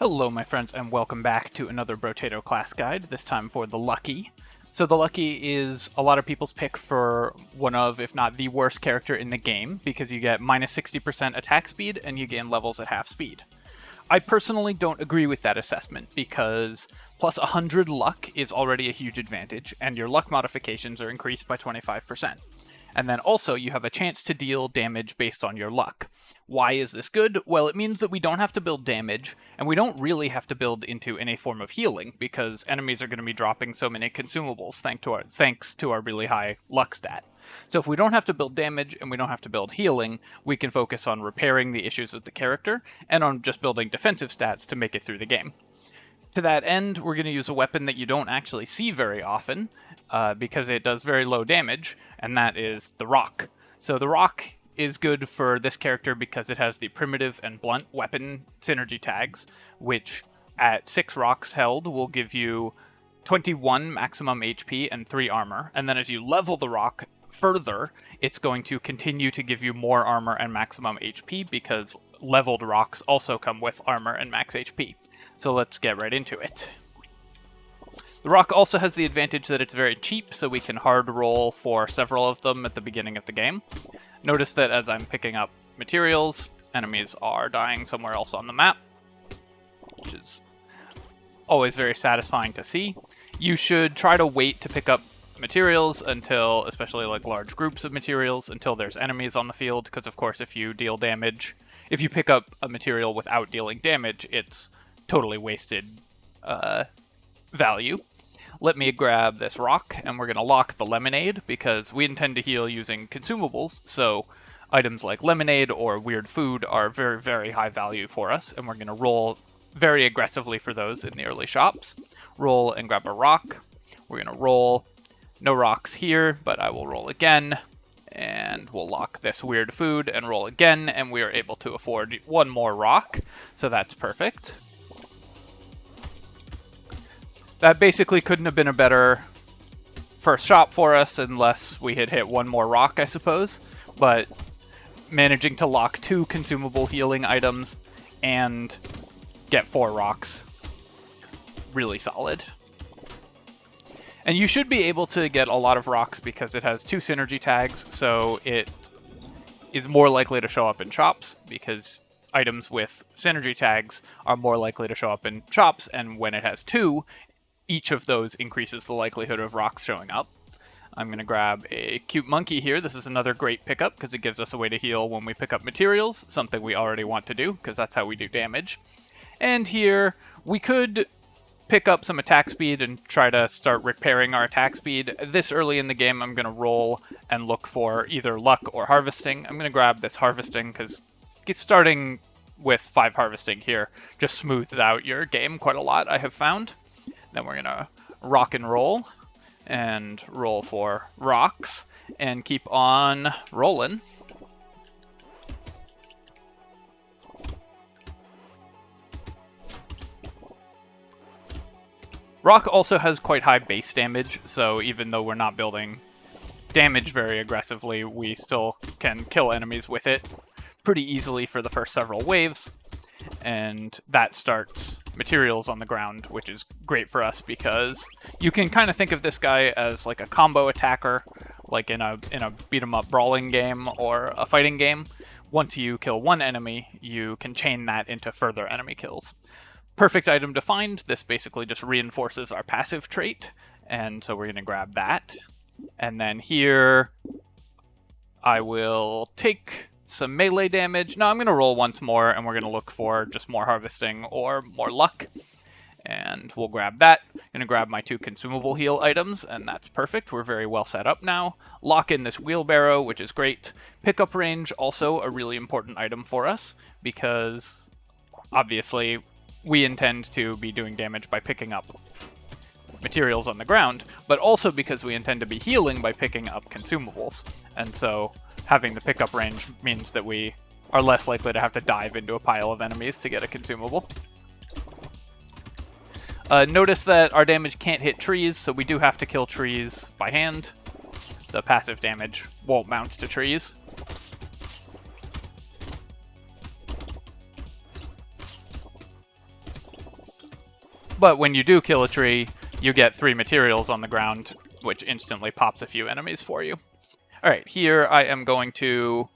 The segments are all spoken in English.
Hello my friends and welcome back to another Brotato class guide, this time for the Lucky. So the Lucky is a lot of people's pick for one of, if not the worst character in the game, because you get minus 60% attack speed and you gain levels at half speed. I personally don't agree with that assessment, because plus 100 luck is already a huge advantage, and your luck modifications are increased by 25%. And then also, you have a chance to deal damage based on your luck. Why is this good? Well, it means that we don't have to build damage, and we don't really have to build into any form of healing, because enemies are going to be dropping so many consumables thanks to our really high luck stat. So if we don't have to build damage, and we don't have to build healing, we can focus on repairing the issues with the character, and on just building defensive stats to make it through the game. To that end, we're going to use a weapon that you don't actually see very often, because it does very low damage, and that is the rock. So the rock is good for this character because it has the primitive and blunt weapon synergy tags, which at 6 rocks held will give you 21 maximum HP and 3 armor, and then as you level the rock further, it's going to continue to give you more armor and maximum HP, because leveled rocks also come with armor and max HP. So let's get right into it. The rock also has the advantage that it's very cheap, so we can hard roll for several of them at the beginning of the game. Notice that as I'm picking up materials, enemies are dying somewhere else on the map, which is always very satisfying to see. You should try to wait to pick up materials until, especially like large groups of materials, until there's enemies on the field, because of course if you deal damage, if you pick up a material without dealing damage, it's totally wasted value. Let me grab this rock, and we're going to lock the lemonade, because we intend to heal using consumables, so items like lemonade or weird food are very, very high value for us, and we're going to roll very aggressively for those in the early shops. Roll and grab a rock. We're going to roll. No rocks here, but I will roll again, and we'll lock this weird food and roll again, and we are able to afford one more rock, so that's perfect. That basically couldn't have been a better first shop for us unless we had hit one more rock, I suppose. But managing to lock 2 consumable healing items and get 4 rocks, really solid. And you should be able to get a lot of rocks because it has 2 synergy tags, so it is more likely to show up in shops, because items with synergy tags are more likely to show up in shops, and when it has 2, each of those increases the likelihood of rocks showing up. I'm going to grab a cute monkey here. This is another great pickup because it gives us a way to heal when we pick up materials, something we already want to do because that's how we do damage. And here, we could pick up some attack speed and try to start repairing our attack speed. This early in the game, I'm going to roll and look for either luck or harvesting. I'm going to grab this harvesting because starting with 5 harvesting here just smooths out your game quite a lot, I have found. Then we're going to rock and roll for rocks and keep on rolling. Rock also has quite high base damage, so even though we're not building damage very aggressively, we still can kill enemies with it pretty easily for the first several waves. And that starts materials on the ground, which is great for us because you can kind of think of this guy as like a combo attacker, like in a beat 'em up brawling game or a fighting game. Once you kill one enemy, you can chain that into further enemy kills. Perfect item to find. This basically just reinforces our passive trait, and so we're going to grab that. And then here I will take some melee damage. No, I'm going to roll once more, and we're going to look for just more harvesting or more luck. And we'll grab that. I'm going to grab my 2 consumable heal items, and that's perfect. We're very well set up now. Lock in this wheelbarrow, which is great. Pickup range, also a really important item for us, because obviously we intend to be doing damage by picking up materials on the ground, but also because we intend to be healing by picking up consumables. And so having the pickup range means that we are less likely to have to dive into a pile of enemies to get a consumable. Notice that our damage can't hit trees, so we do have to kill trees by hand. The passive damage won't bounce to trees. But when you do kill a tree, you get 3 materials on the ground, which instantly pops a few enemies for you. Alright, here I am going to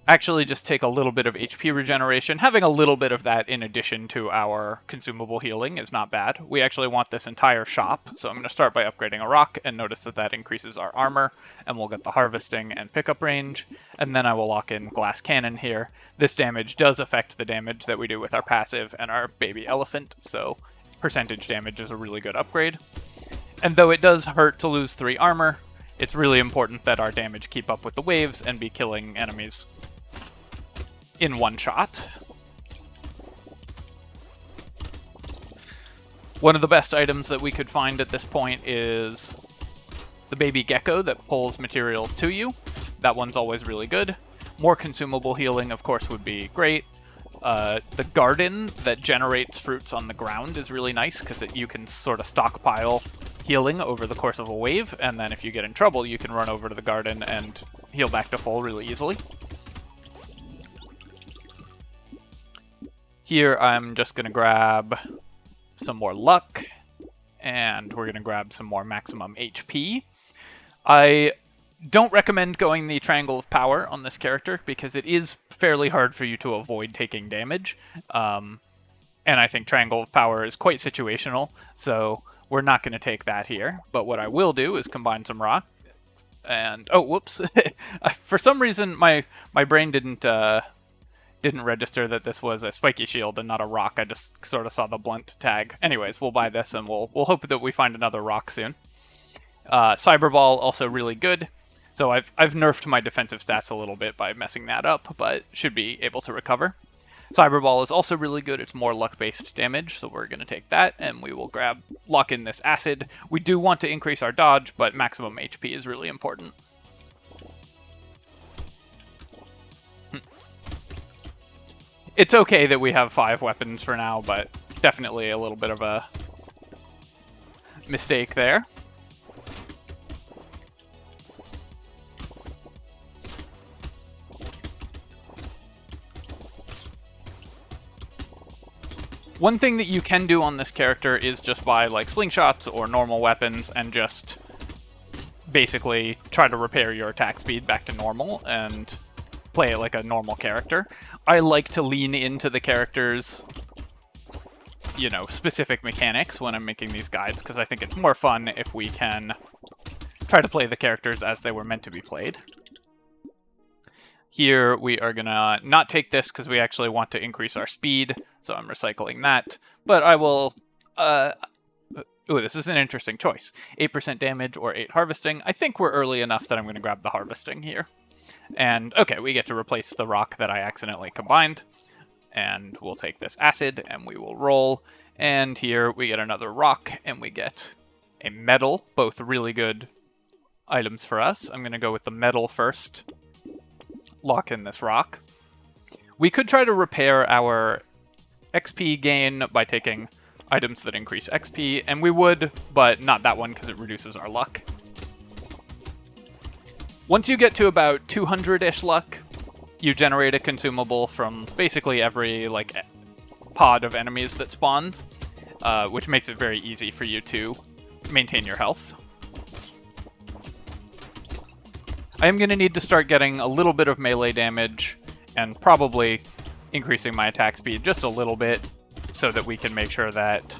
actually just take a little bit of HP regeneration. Having a little bit of that in addition to our consumable healing is not bad. We actually want this entire shop, so I'm going to start by upgrading a rock, and notice that that increases our armor, and we'll get the harvesting and pickup range, and then I will lock in glass cannon here. This damage does affect the damage that we do with our passive and our baby elephant, so percentage damage is a really good upgrade. And though it does hurt to lose 3 armor, it's really important that our damage keep up with the waves and be killing enemies in one shot. One of the best items that we could find at this point is the baby gecko that pulls materials to you. That one's always really good. More consumable healing, of course, would be great. The garden that generates fruits on the ground is really nice because you can sort of stockpile healing over the course of a wave, and then if you get in trouble, you can run over to the garden and heal back to full really easily. Here, I'm just going to grab some more luck, and we're going to grab some more maximum HP. I don't recommend going the Triangle of Power on this character, because it is fairly hard for you to avoid taking damage. And I think Triangle of Power is quite situational, so we're not going to take that here. But what I will do is combine some rock, and... oh, whoops. For some reason, my brain didn't register that this was a spiky shield and not a rock. I just sort of saw the blunt tag. Anyways, we'll buy this and we'll hope that we find another rock soon. Cyberball, also really good. So I've nerfed my defensive stats a little bit by messing that up, but should be able to recover. Cyberball is also really good. It's more luck-based damage, so we're going to take that, and we will lock in this acid. We do want to increase our dodge, but maximum HP is really important. It's okay that we have 5 weapons for now, but definitely a little bit of a mistake there. One thing that you can do on this character is just buy like slingshots or normal weapons and just basically try to repair your attack speed back to normal and play it like a normal character. I like to lean into the character's, you know, specific mechanics when I'm making these guides, because I think it's more fun if we can try to play the characters as they were meant to be played. Here we are gonna not take this because we actually want to increase our speed, so I'm recycling that. But I will... ooh, this is an interesting choice. 8% damage or 8 harvesting. I think we're early enough that I'm going to grab the harvesting here. And, okay, we get to replace the rock that I accidentally combined. And we'll take this acid, and we will roll. And here we get another rock, and we get a metal. Both really good items for us. I'm going to go with the metal first. Lock in this rock. We could try to repair our XP gain by taking items that increase XP, and we would, but not that one because it reduces our luck. Once you get to about 200-ish luck, you generate a consumable from basically every like pod of enemies that spawns, which makes it very easy for you to maintain your health. I am going to need to start getting a little bit of melee damage and probably increasing my attack speed just a little bit so that we can make sure that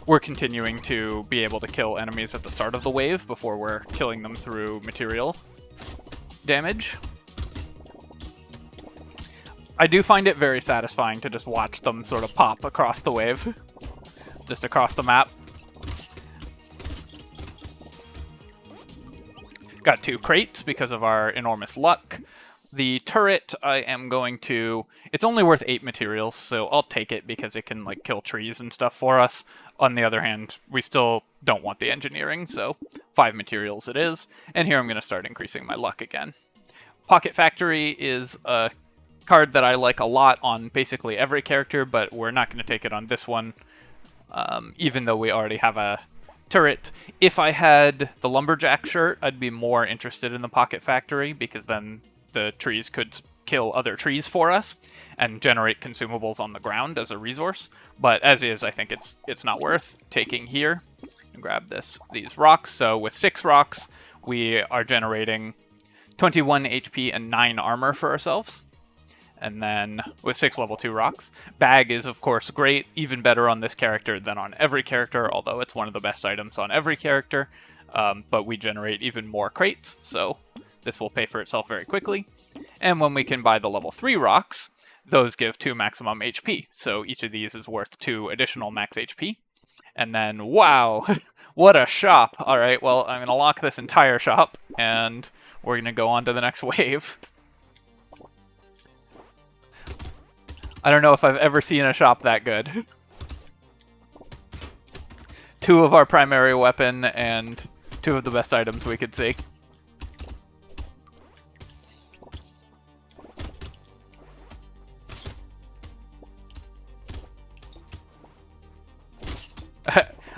we're continuing to be able to kill enemies at the start of the wave before we're killing them through material damage. I do find it very satisfying to just watch them sort of pop across the wave, just across the map. Got 2 crates because of our enormous luck. The turret, I am going to... It's only worth 8 materials, so I'll take it because it can, like, kill trees and stuff for us. On the other hand, we still don't want the engineering, so 5 materials it is. And here I'm going to start increasing my luck again. Pocket Factory is a card that I like a lot on basically every character, but we're not going to take it on this one, even though we already have a turret. If I had the Lumberjack shirt, I'd be more interested in the Pocket Factory, because then the trees could kill other trees for us and generate consumables on the ground as a resource. But as is, I think it's not worth taking here. And grab these rocks. So with 6 rocks, we are generating 21 HP and 9 armor for ourselves. And then with 6 level 2 rocks. Bag is, of course, great, even better on this character than on every character, although it's one of the best items on every character. But we generate even more crates, so this will pay for itself very quickly. And when we can buy the level 3 rocks, those give 2 maximum HP, so each of these is worth 2 additional max HP. And then, wow, what a shop! Alright, well, I'm going to lock this entire shop, and we're going to go on to the next wave. I don't know if I've ever seen a shop that good. 2 of our primary weapon and 2 of the best items we could see.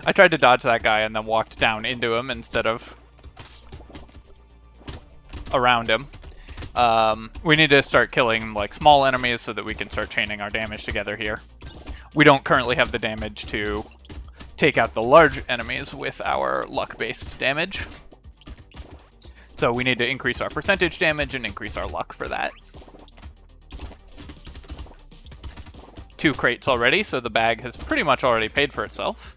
I tried to dodge that guy and then walked down into him instead of around him. We need to start killing like small enemies so that we can start chaining our damage together here. We don't currently have the damage to take out the large enemies with our luck-based damage. So we need to increase our percentage damage and increase our luck for that. 2 crates already, so the bag has pretty much already paid for itself.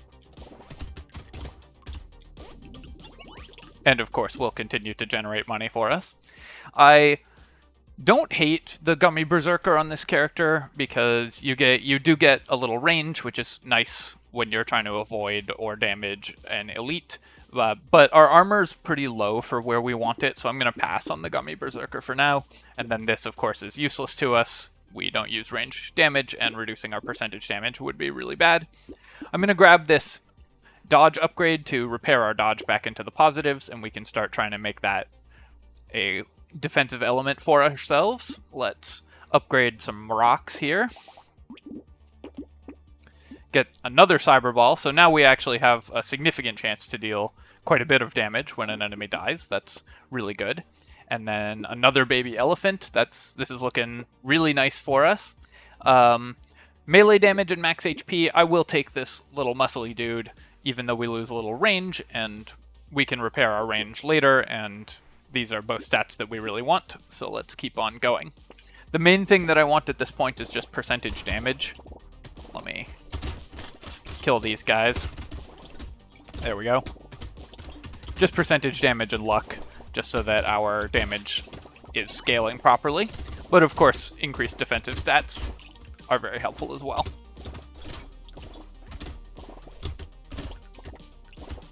And of course, will continue to generate money for us. I don't hate the Gummy Berserker on this character because you do get a little range, which is nice when you're trying to avoid or damage an elite. But our armor's pretty low for where we want it, so I'm going to pass on the Gummy Berserker for now. And then this, of course, is useless to us. We don't use range damage, and reducing our percentage damage would be really bad. I'm going to grab this dodge upgrade to repair our dodge back into the positives, and we can start trying to make that a defensive element for ourselves. Let's upgrade some rocks here. Get another cyber ball, so now we actually have a significant chance to deal quite a bit of damage when an enemy dies. That's really good. And then another baby elephant. This is looking really nice for us. Melee damage and max HP. I will take this little muscly dude, even though we lose a little range, and we can repair our range later, and these are both stats that we really want, so let's keep on going. The main thing that I want at this point is just percentage damage. Let me kill these guys. There we go. Just percentage damage and luck, just so that our damage is scaling properly. But of course, increased defensive stats are very helpful as well.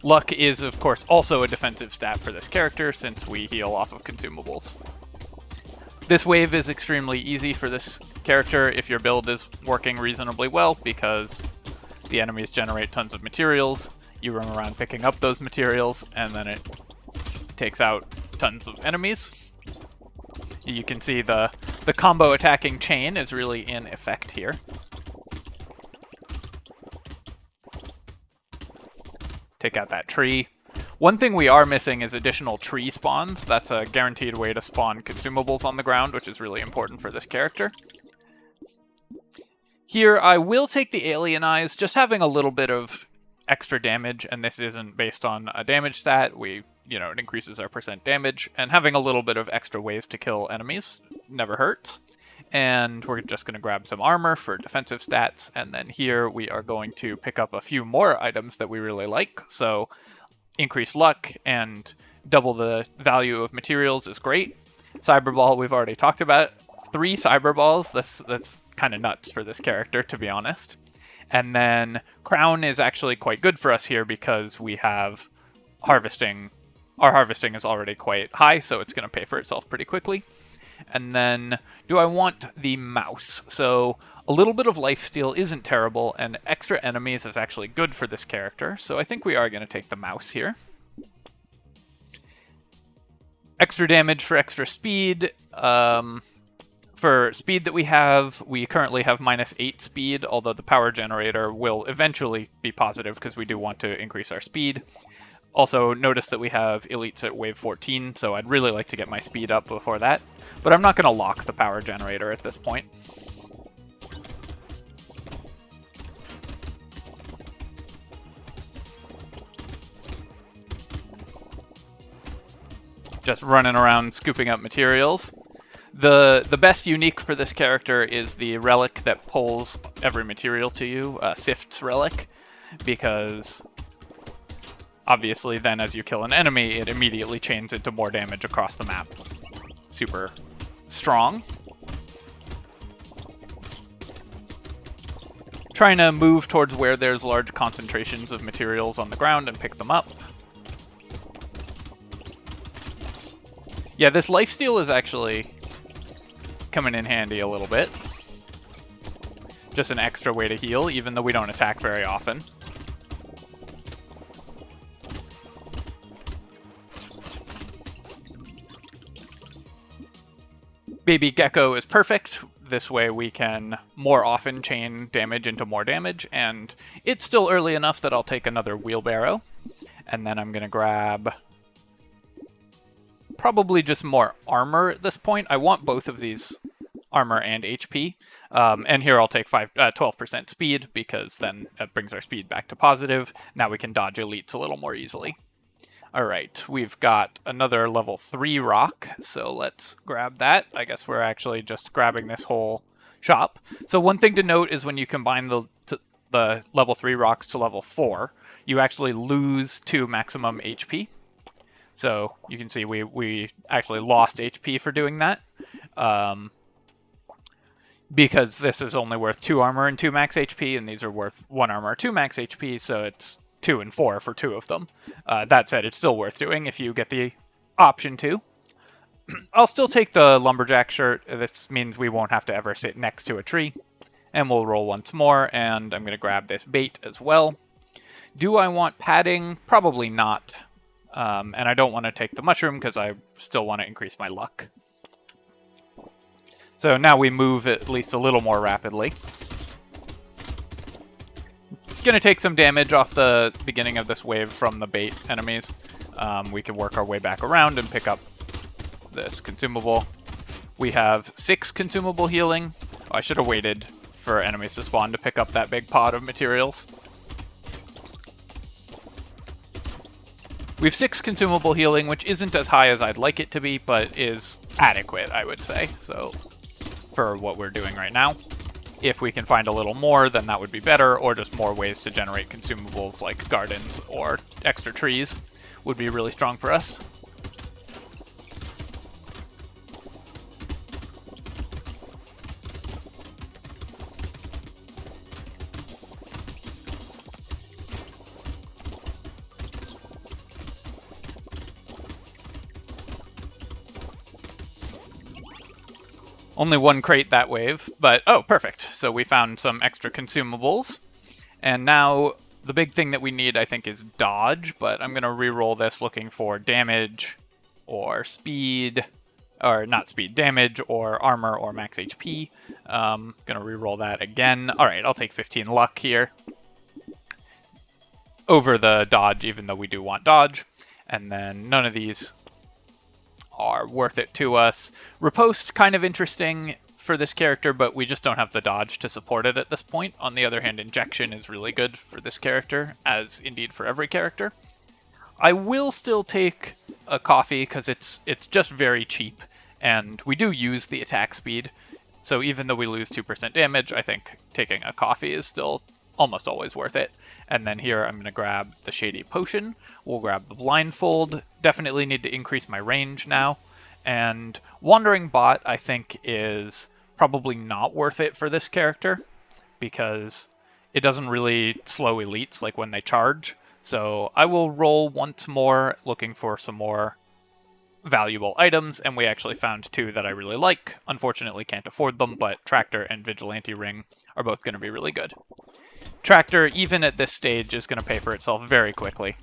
Luck is, of course, also a defensive stat for this character, since we heal off of consumables. This wave is extremely easy for this character if your build is working reasonably well, because the enemies generate tons of materials, you run around picking up those materials, and then it takes out tons of enemies. You can see the combo attacking chain is really in effect here. Take out that tree. One thing we are missing is additional tree spawns. That's a guaranteed way to spawn consumables on the ground, which is really important for this character. Here, I will take the Alien Eyes, just having a little bit of extra damage, and this isn't based on a damage stat. It increases our percent damage, and having a little bit of extra ways to kill enemies never hurts. And we're just going to grab some armor for defensive stats, and then here we are going to pick up a few more items that we really like. So increase luck and double the value of materials is great. Cyberball we've already talked about. 3 cyberballs, that's kind of nuts for this character, to be honest. And then Crown is actually quite good for us here because we have harvesting. Our harvesting is already quite high, so it's going to pay for itself pretty quickly. And then, do I want the mouse? So, a little bit of lifesteal isn't terrible, and extra enemies is actually good for this character, so I think we are going to take the mouse here. Extra damage for extra speed. For speed that we currently have -8 speed, although the power generator will eventually be positive because we do want to increase our speed. Also, notice that we have elites at wave 14, so I'd really like to get my speed up before that. But I'm not going to lock the power generator at this point. Just running around scooping up materials. The best unique for this character is the relic that pulls every material to you, Sift's relic, because obviously then as you kill an enemy, it immediately chains into more damage across the map. Super strong. Trying to move towards where there's large concentrations of materials on the ground and pick them up. Yeah, this lifesteal is actually coming in handy a little bit. Just an extra way to heal, even though we don't attack very often. Baby Gecko is perfect. This way we can more often chain damage into more damage, and it's still early enough that I'll take another wheelbarrow. And then I'm going to grab probably just more armor at this point. I want both of these, armor and HP. And here I'll take 12% speed, because then that brings our speed back to positive. Now we can dodge elites a little more easily. Alright, we've got another level 3 rock, so let's grab that. I guess we're actually just grabbing this whole shop. So one thing to note is when you combine the level 3 rocks to level 4, you actually lose 2 maximum HP. So you can see we actually lost HP for doing that. Because this is only worth 2 armor and 2 max HP, and these are worth 1 armor, 2 max HP, so it's 2 and 4 for 2 of them. That said, it's still worth doing if you get the option to. I'll still take the lumberjack shirt. This means we won't have to ever sit next to a tree. And we'll roll once more, and I'm going to grab this bait as well. Do I want padding? Probably not. And I don't want to take the mushroom because I still want to increase my luck. So now we move at least a little more rapidly. Gonna take some damage off the beginning of this wave from the bait enemies. We can work our way back around and pick up this consumable. We have 6 consumable healing. Oh, I should have waited for enemies to spawn to pick up that big pot of materials. We have 6 consumable healing, which isn't as high as I'd like it to be, but is adequate, I would say, so for what we're doing right now. If we can find a little more, then that would be better, or just more ways to generate consumables like gardens or extra trees would be really strong for us. Only 1 crate that wave, but oh, perfect. So we found some extra consumables. And now the big thing that we need, I think, is dodge, but I'm going to re-roll this looking for damage or speed, or not speed, damage or armor or max HP. Going to re-roll that again. All right, I'll take 15 luck here over the dodge, even though we do want dodge. And then none of these are worth it to us. Riposte, kind of interesting for this character, but we just don't have the dodge to support it at this point. On the other hand, injection is really good for this character, as indeed for every character. I will still take a coffee, because it's just very cheap, and we do use the attack speed, so even though we lose 2% damage, I think taking a coffee is still almost always worth it. And then here I'm going to grab the Shady Potion. We'll grab the Blindfold. Definitely need to increase my range now. And Wandering Bot, I think, is probably not worth it for this character, because it doesn't really slow elites like when they charge. So I will roll once more, looking for some more valuable items, and we actually found 2 that I really like. Unfortunately can't afford them, but Tractor and Vigilante Ring are both going to be really good. Tractor, even at this stage, is going to pay for itself very quickly.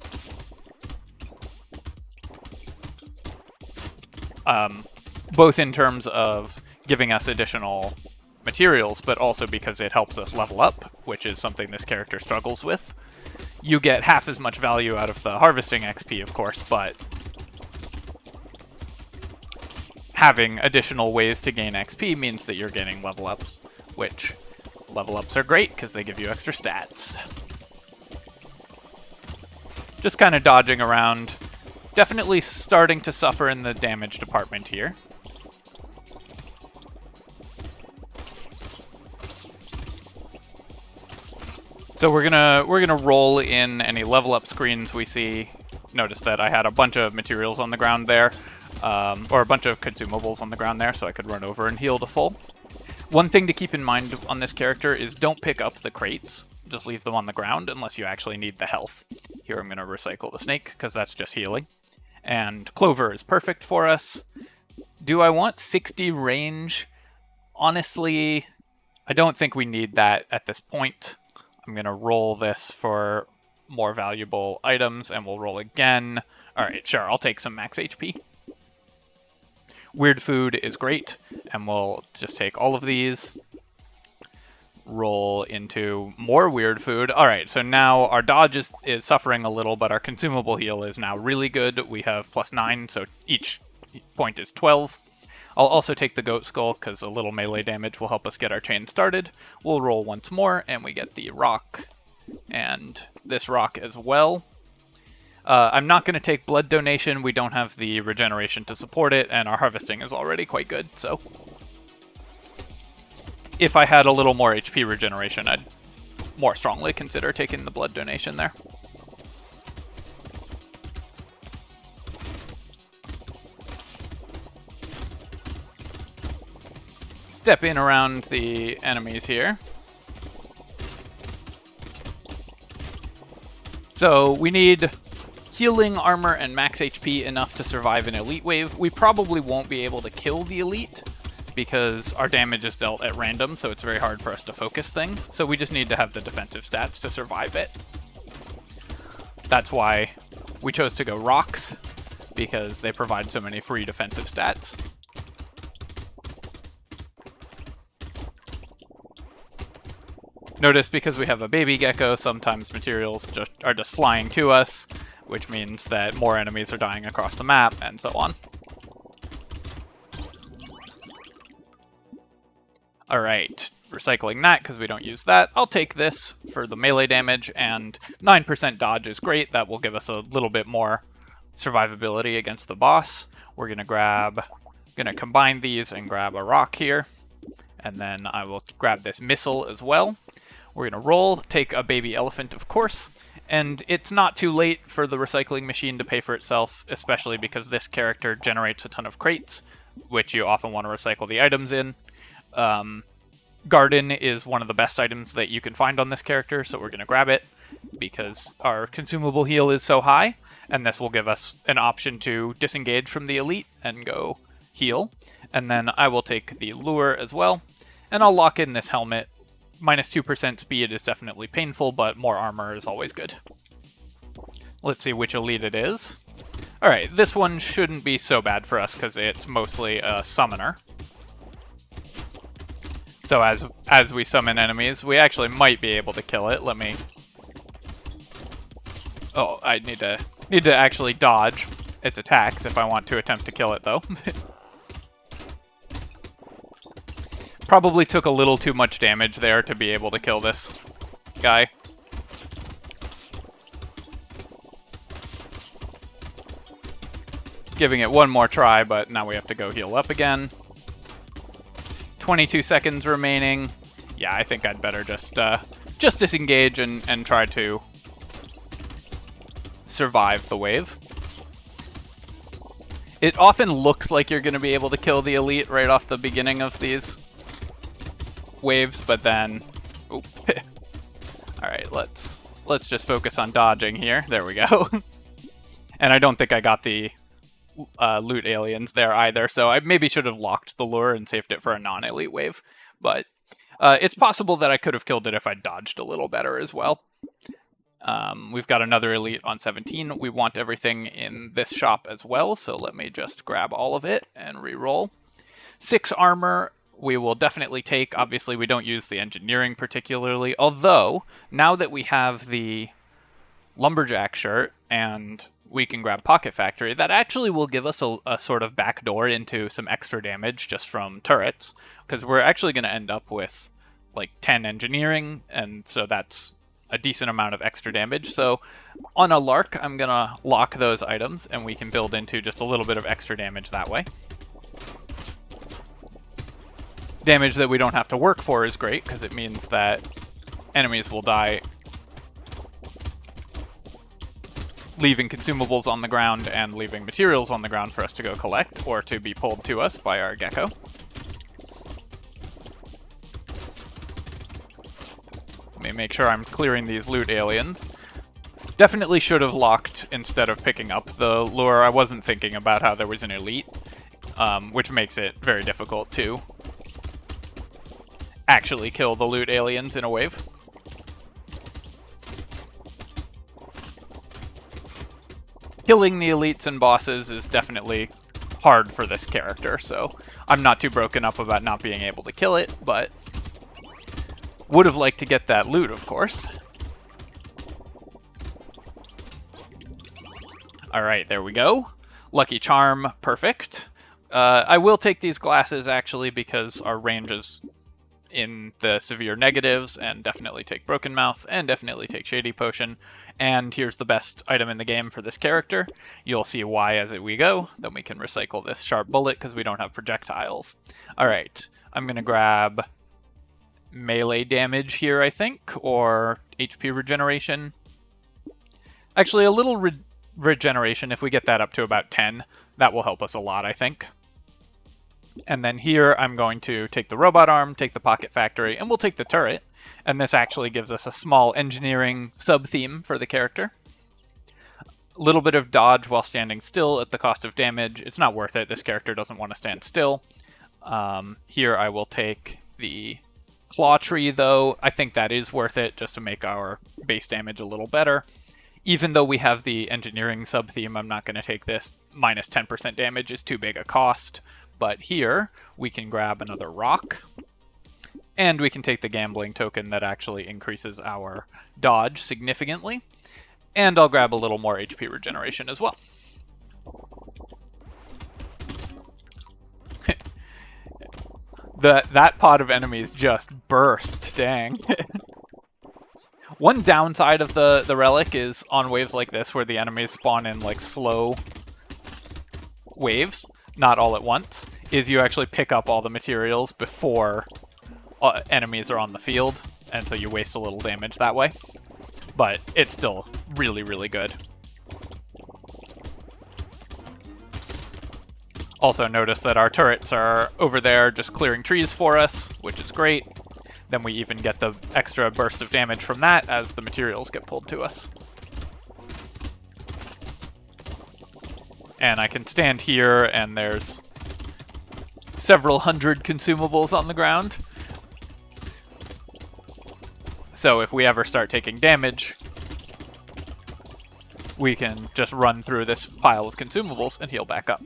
Both in terms of giving us additional materials, but also because it helps us level up, which is something this character struggles with. You get half as much value out of the harvesting XP, of course, but having additional ways to gain XP means that you're getting level ups, which level ups are great because they give you extra stats. Just kind of dodging around. Definitely starting to suffer in the damage department here. So we're gonna roll in any level up screens we see. Notice that I had a bunch of materials on the ground there, or a bunch of consumables on the ground there, so I could run over and heal to full. One thing to keep in mind on this character is don't pick up the crates. Just leave them on the ground unless you actually need the health. Here I'm going to recycle the snake, because that's just healing. And Clover is perfect for us. Do I want 60 range? Honestly, I don't think we need that at this point. I'm going to roll this for more valuable items, and we'll roll again. Alright, sure, I'll take some max HP. Weird food is great, and we'll just take all of these. Roll into more weird food. Alright, so now our dodge is suffering a little, but our consumable heal is now really good. We have +9, so each point is 12. I'll also take the goat skull, because a little melee damage will help us get our chain started. We'll roll once more, and we get the rock, and this rock as well. I'm not going to take blood donation. We don't have the regeneration to support it, and our harvesting is already quite good, so if I had a little more HP regeneration, I'd more strongly consider taking the blood donation there. Step in around the enemies here. So we need healing, armor, and max HP enough to survive an elite wave. We probably won't be able to kill the elite, because our damage is dealt at random, so it's very hard for us to focus things. So we just need to have the defensive stats to survive it. That's why we chose to go rocks, because they provide so many free defensive stats. Notice because we have a baby gecko, sometimes materials are just flying to us, which means that more enemies are dying across the map, and so on. Alright, recycling that because we don't use that. I'll take this for the melee damage, and 9% dodge is great. That will give us a little bit more survivability against the boss. We're gonna combine these and grab a rock here, and then I will grab this missile as well. We're gonna roll, take a baby elephant, of course, and it's not too late for the recycling machine to pay for itself, especially because this character generates a ton of crates, which you often want to recycle the items in. Garden is one of the best items that you can find on this character, so we're going to grab it because our consumable heal is so high, and this will give us an option to disengage from the elite and go heal. And then I will take the lure as well, and I'll lock in this helmet. Minus 2% speed is definitely painful, but more armor is always good. Let's see which elite it is. Alright, this one shouldn't be so bad for us because it's mostly a summoner. So as we summon enemies, we actually might be able to kill it. Let me... Oh, I need to actually dodge its attacks if I want to attempt to kill it, though. Probably took a little too much damage there to be able to kill this guy. Giving it one more try, but now we have to go heal up again. 22 seconds remaining. Yeah, I think I'd better just disengage and try to survive the wave. It often looks like you're going to be able to kill the elite right off the beginning of these waves, but then... Alright, let's just focus on dodging here. There we go. And I don't think I got the loot aliens there either, so I maybe should have locked the lure and saved it for a non-elite wave, but it's possible that I could have killed it if I dodged a little better as well. We've got another elite on 17. We want everything in this shop as well, so let me just grab all of it and re-roll. 6 armor we will definitely take. Obviously we don't use the engineering particularly, although now that we have the lumberjack shirt and we can grab pocket factory. That actually will give us a sort of backdoor into some extra damage just from turrets, because we're actually going to end up with like 10 engineering, and so that's a decent amount of extra damage. So on a lark, I'm going to lock those items and we can build into just a little bit of extra damage that way. Damage that we don't have to work for is great, because it means that enemies will die leaving consumables on the ground and leaving materials on the ground for us to go collect, or to be pulled to us by our gecko. Let me make sure I'm clearing these loot aliens. Definitely should have locked instead of picking up the lure. I wasn't thinking about how there was an elite, which makes it very difficult to actually kill the loot aliens in a wave. Killing the elites and bosses is definitely hard for this character, so I'm not too broken up about not being able to kill it, but would have liked to get that loot, of course. Alright, there we go. Lucky Charm, perfect. I will take these glasses, actually, because our range is in the severe negatives, and definitely take Broken Mouth, and definitely take Shady Potion. And here's the best item in the game for this character. You'll see why as we go. Then we can recycle this Sharp Bullet, because we don't have projectiles. Alright, I'm going to grab melee damage here, I think, or HP regeneration. Actually, a little regeneration, if we get that up to about 10, that will help us a lot, I think. And then here, I'm going to take the robot arm, take the pocket factory, and we'll take the turret. And this actually gives us a small engineering sub-theme for the character. A little bit of dodge while standing still at the cost of damage. It's not worth it. This character doesn't want to stand still. Here I will take the Claw Tree, though. I think that is worth it, just to make our base damage a little better. Even though we have the engineering sub-theme, I'm not going to take this. Minus 10% damage is too big a cost. But here, we can grab another rock. And we can take the gambling token that actually increases our dodge significantly. And I'll grab a little more HP regeneration as well. That pod of enemies just burst, dang. One downside of the relic is on waves like this where the enemies spawn in like slow waves, not all at once, is you actually pick up all the materials before enemies are on the field, and so you waste a little damage that way. But it's still really, really good. Also notice that our turrets are over there just clearing trees for us, which is great. Then we even get the extra burst of damage from that as the materials get pulled to us. And I can stand here and there's several hundred consumables on the ground. So if we ever start taking damage, we can just run through this pile of consumables and heal back up.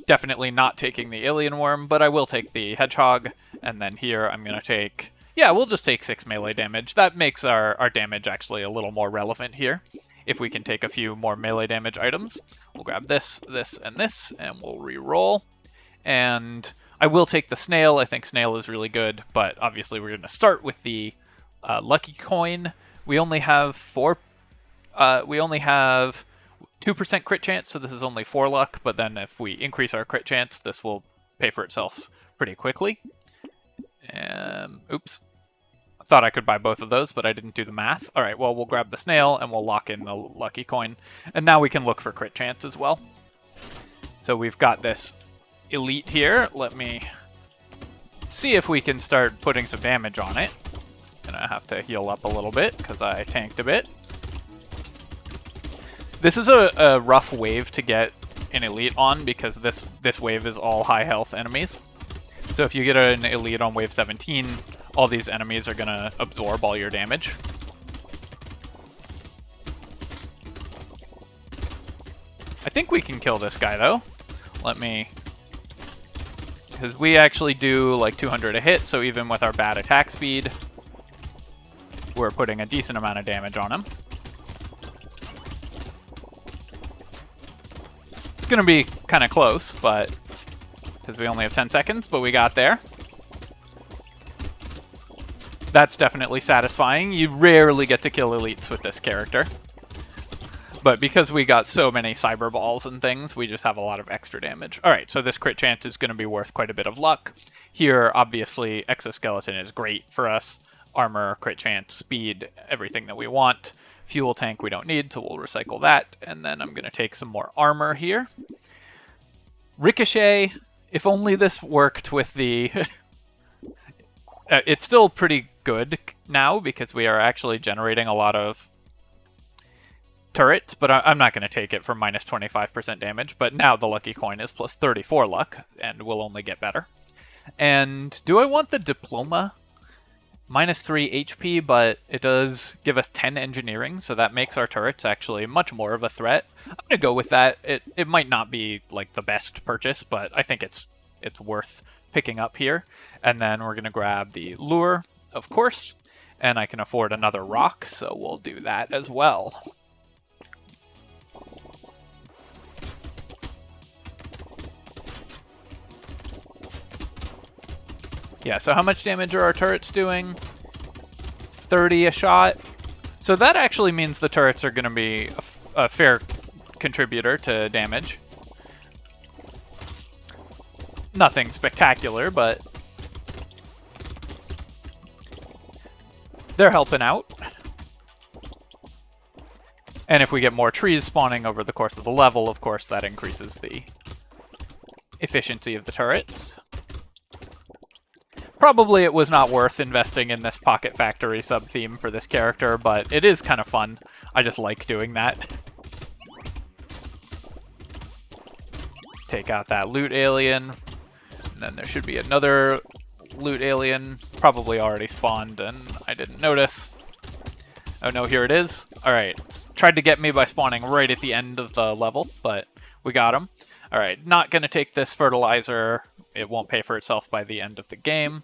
Definitely not taking the alien worm, but I will take the hedgehog, and then here I'm going to take... Yeah, we'll just take 6 melee damage. That makes our damage actually a little more relevant here. If we can take a few more melee damage items. We'll grab this, this, and this, and we'll re-roll. And I will take the snail. I think snail is really good, but obviously we're going to start with the lucky coin. We only have 2% crit chance, so this is only 4 luck, but then if we increase our crit chance, this will pay for itself pretty quickly. Oops. I thought I could buy both of those, but I didn't do the math. Alright, well, we'll grab the snail, and we'll lock in the lucky coin. And now we can look for crit chance as well. So we've got this elite here. Let me see if we can start putting some damage on it. Gonna have to heal up a little bit, because I tanked a bit. This is a rough wave to get an elite on, because this wave is all high health enemies. So if you get an elite on wave 17, all these enemies are going to absorb all your damage. I think we can kill this guy, though. Let me... Because we actually do like 200 a hit, so even with our bad attack speed, we're putting a decent amount of damage on him. going to be kind of close, but because we only have 10 seconds, but we got there. That's definitely satisfying. You rarely get to kill elites with this character. But because we got so many cyber balls and things, we just have a lot of extra damage. Alright, so this crit chance is going to be worth quite a bit of luck. Here, obviously, exoskeleton is great for us. Armor, crit chance, speed, everything that we want. Fuel tank we don't need, so we'll recycle that. And then I'm going to take some more armor here. Ricochet, if only this worked with the... it's still pretty good now because we are actually generating a lot of turrets, but I'm not going to take it for minus 25% damage. But now the lucky coin is plus 34 luck, and will only get better. And do I want the diploma? Minus 3 HP, but it does give us 10 engineering, so that makes our turrets actually much more of a threat. I'm going to go with that. It might not be like the best purchase, but I think it's worth picking up here. And then we're going to grab the lure, of course, and I can afford another rock, so we'll do that as well. Yeah, so how much damage are our turrets doing? 30 a shot. So that actually means the turrets are going to be a fair contributor to damage. Nothing spectacular, but they're helping out. And if we get more trees spawning over the course of the level, of course, that increases the efficiency of the turrets. Probably it was not worth investing in this Pocket Factory sub-theme for this character, but it is kind of fun. I just like doing that. Take out that loot alien. And then there should be another loot alien, probably already spawned, and I didn't notice. Oh no, here it is. Alright, tried to get me by spawning right at the end of the level, but we got him. Alright, not going to take this fertilizer. It won't pay for itself by the end of the game.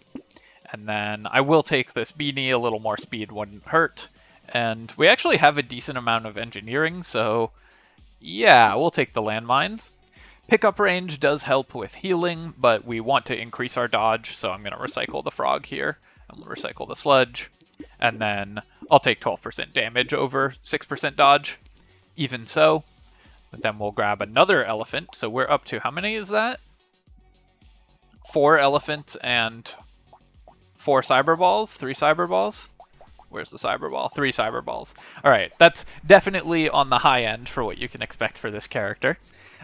And then I will take this beanie, a little more speed wouldn't hurt. And we actually have a decent amount of engineering, so yeah, we'll take the landmines. Pickup range does help with healing, but we want to increase our dodge, so I'm going to recycle the frog here. I'm going to recycle the sludge. And then I'll take 12% damage over 6% dodge. Even so. But then we'll grab another elephant. So we're up to, how many is that? 4 elephants and 4 cyber balls? 3 cyber balls? Where's the cyber ball? 3 cyber balls. Alright, that's definitely on the high end for what you can expect for this character.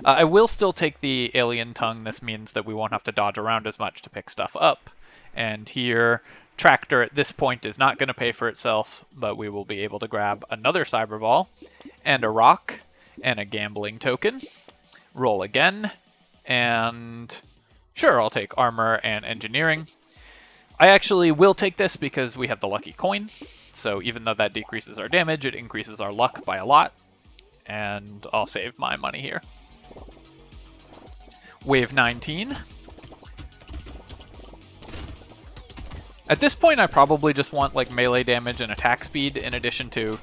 I will still take the alien tongue. This means that we won't have to dodge around as much to pick stuff up. And here, tractor at this point is not going to pay for itself, but we will be able to grab another cyber ball and a rock and a gambling token. Roll again, and sure, I'll take armor and engineering. I actually will take this because we have the lucky coin, so even though that decreases our damage, it increases our luck by a lot, and I'll save my money here. Wave 19. At this point, I probably just want like melee damage and attack speed in addition to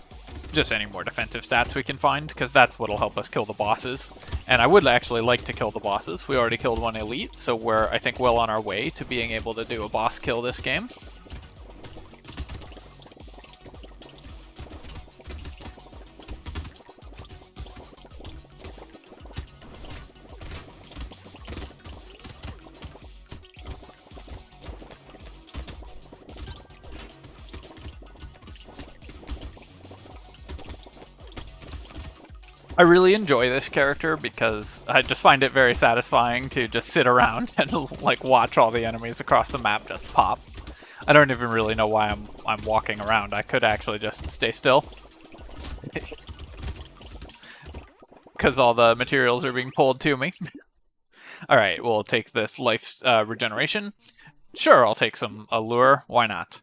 just any more defensive stats we can find, because that's what'll help us kill the bosses. And I would actually like to kill the bosses. We already killed one elite, so we're, I think, well on our way to being able to do a boss kill this game. I really enjoy this character because I just find it very satisfying to just sit around and like watch all the enemies across the map just pop. I don't even really know why I'm walking around. I could actually just stay still. Because all the materials are being pulled to me. Alright, we'll take this life regeneration. Sure, I'll take some allure. Why not?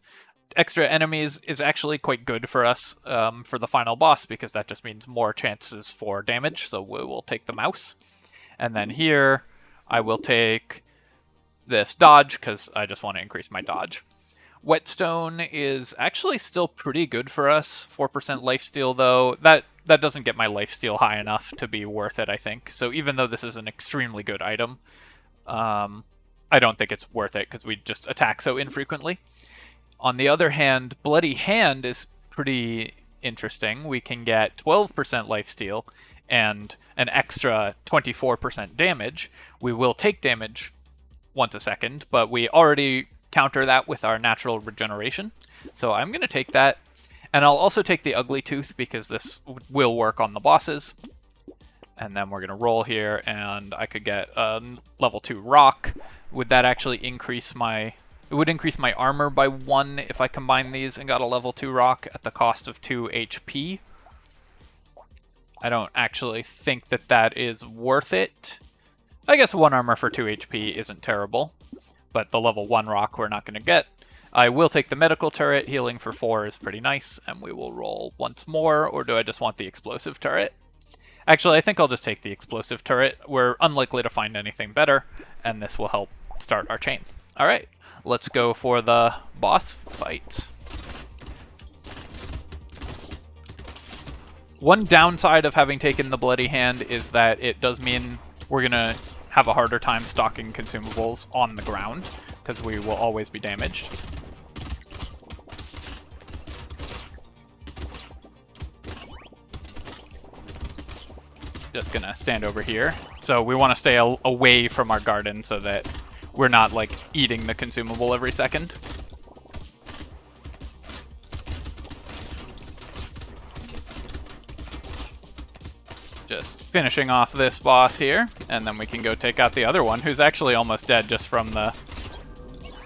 Extra enemies is actually quite good for us for the final boss, because that just means more chances for damage, so we will take the mouse. And then here, I will take this dodge, because I just want to increase my dodge. Whetstone is actually still pretty good for us. 4% lifesteal, though. That that doesn't get my lifesteal high enough to be worth it, I think. So even though this is an extremely good item, I don't think it's worth it because we just attack so infrequently. On the other hand, Bloody Hand is pretty interesting. We can get 12% lifesteal and an extra 24% damage. We will take damage once a second, but we already counter that with our natural regeneration. So I'm going to take that. And I'll also take the Ugly Tooth because this will work on the bosses. And then we're going to roll here, and I could get a level 2 rock. Would that actually increase my... It would increase my armor by 1 if I combine these and got a level 2 rock at the cost of 2 HP. I don't actually think that that is worth it. I guess 1 armor for 2 HP isn't terrible, but the level 1 rock we're not going to get. I will take the medical turret. Healing for 4 is pretty nice, and we will roll once more, or do I just want the explosive turret? Actually, I think I'll just take the explosive turret. We're unlikely to find anything better, and this will help start our chain. Alright, let's go for the boss fight. One downside of having taken the Bloody Hand is that it does mean we're going to have a harder time stocking consumables on the ground, because we will always be damaged. Just gonna stand over here. So we want to stay away from our garden so that we're not like eating the consumable every second. Just finishing off this boss here, and then we can go take out the other one, who's actually almost dead just from the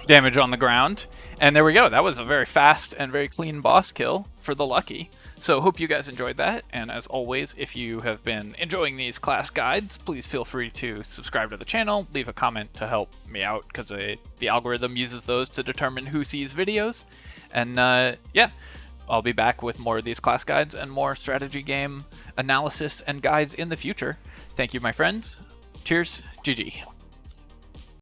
damage on the ground. And there we go. That was a very fast and very clean boss kill for the Lucky. So hope you guys enjoyed that, and as always, if you have been enjoying these class guides, please feel free to subscribe to the channel, leave a comment to help me out, because the algorithm uses those to determine who sees videos. And yeah, I'll be back with more of these class guides and more strategy game analysis and guides in the future. Thank you, my friends. Cheers. GG.